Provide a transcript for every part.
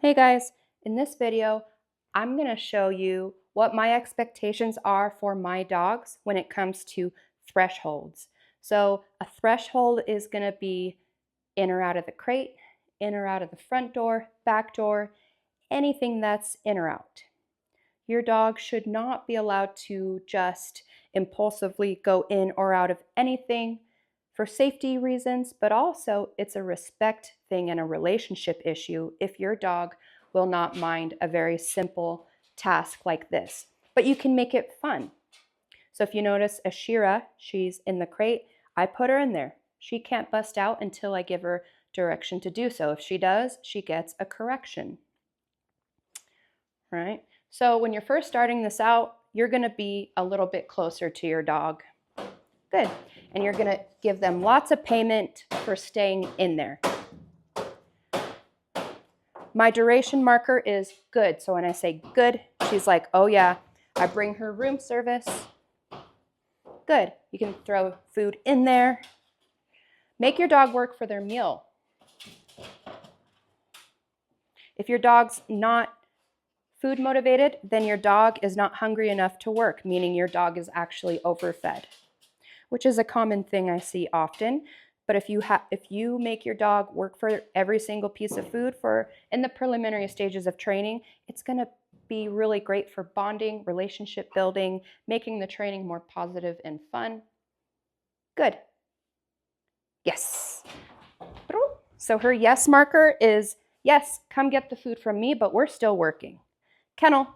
Hey guys, in this video, I'm going to show you what my expectations are for my dogs when it comes to thresholds. So a threshold is going to be in or out of the crate, in or out of the front door, back door, anything that's in or out. Your dog should not be allowed to just impulsively go in or out of anything for safety reasons, but also it's a respect thing and a relationship issue if your dog will not mind a very simple task like this. But you can make it fun. So if you notice Ashira, she's in the crate, I put her in there. She can't bust out until I give her direction to do so. If she does, she gets a correction. Right? So when you're first starting this out, you're going to be a little bit closer to your dog. Good. And you're going to give them lots of payment for staying in there. My duration marker is good. So when I say good, she's like, oh yeah. I bring her room service. Good. You can throw food in there. Make your dog work for their meal. If your dog's not food motivated, then your dog is not hungry enough to work, meaning your dog is actually overfed, which is a common thing I see often. But if you make your dog work for every single piece of food in the preliminary stages of training, it's going to be really great for bonding, relationship building, making the training more positive and fun. Good. Yes. So her yes marker is, yes, come get the food from me, but we're still working. Kennel.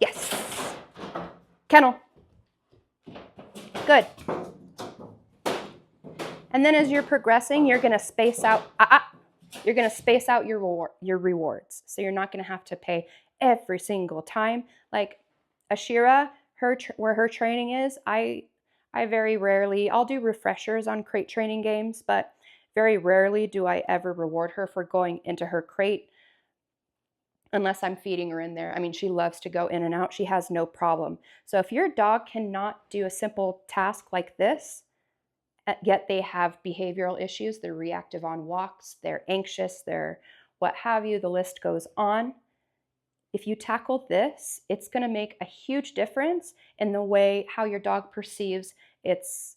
Yes. Kennel. Good. And then as you're progressing, you're going to space out. You're going to space out your rewards. So you're not going to have to pay every single time. Like Ashira, where her training is, I very rarely, I'll do refreshers on crate training games, but very rarely do I ever reward her for going into her crate unless I'm feeding her in there. I mean, she loves to go in and out. She has no problem. So if your dog cannot do a simple task like this, yet they have behavioral issues, they're reactive on walks, they're anxious, they're what have you, the list goes on. If you tackle this, it's going to make a huge difference in the way how your dog perceives its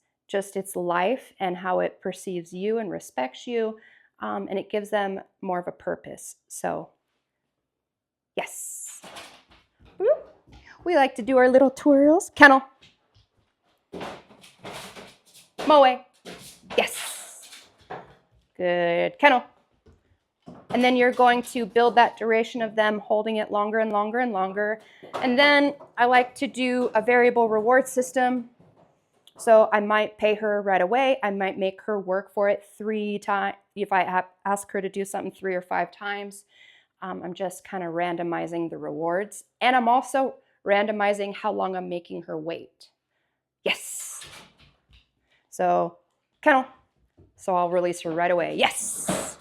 life and how it perceives you and respects you, and it gives them more of a purpose. So yes. We like to do our little twirls. Kennel. Moe. Yes. Good. Kennel. And then you're going to build that duration of them holding it longer and longer and longer. And then I like to do a variable reward system. So I might pay her right away. I might make her work for it 3 times. If I ask her to do something 3 or 5 times, I'm just kind of randomizing the rewards. And I'm also randomizing how long I'm making her wait. Yes. So, kennel. So I'll release her right away. Yes.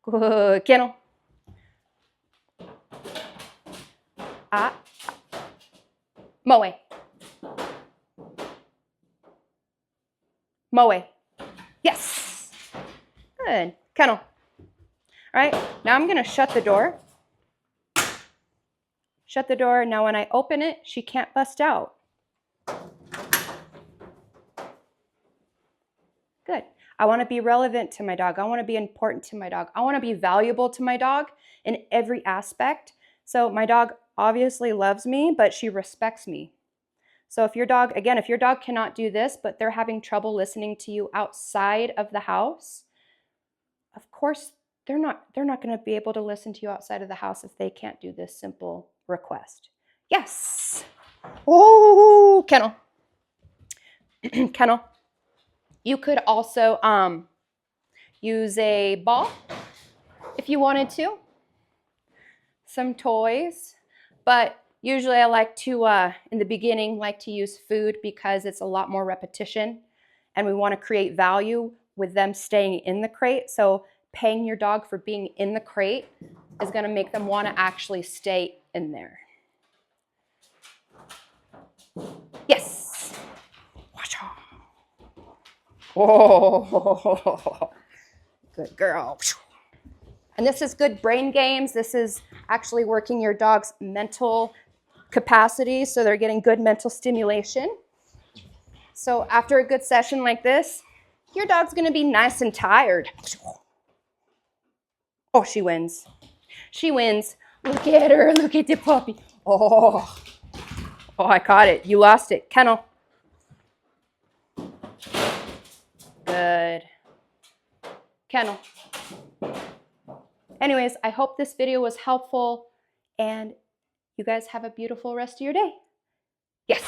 Good. Kennel. Moe. Moe. Yes. Good. Kennel. All right, now I'm going to shut the door. Shut the door. Now when I open it, she can't bust out. Good. I want to be relevant to my dog. I want to be important to my dog. I want to be valuable to my dog in every aspect. So my dog obviously loves me, but she respects me. So if your dog cannot do this, but they're having trouble listening to you outside of the house, of course, they're not going to be able to listen to you outside of the house if they can't do this simple request. Yes. Oh, kennel. Kennel. You could also use a ball if you wanted to. Some toys. But usually I like to, in the beginning, use food because it's a lot more repetition. And we want to create value with them staying in the crate. So paying your dog for being in the crate is going to make them want to actually stay in there. Yes. Oh, good girl. And this is good brain games. This is actually working your dog's mental capacity, so they're getting good mental stimulation. So after a good session like this, your dog's gonna be nice and tired. Oh, she wins. She wins. Look at her, look at the puppy. Oh, I caught it. You lost it. Kennel. Good. Kennel. Anyways, I hope this video was helpful and you guys have a beautiful rest of your day. Yes.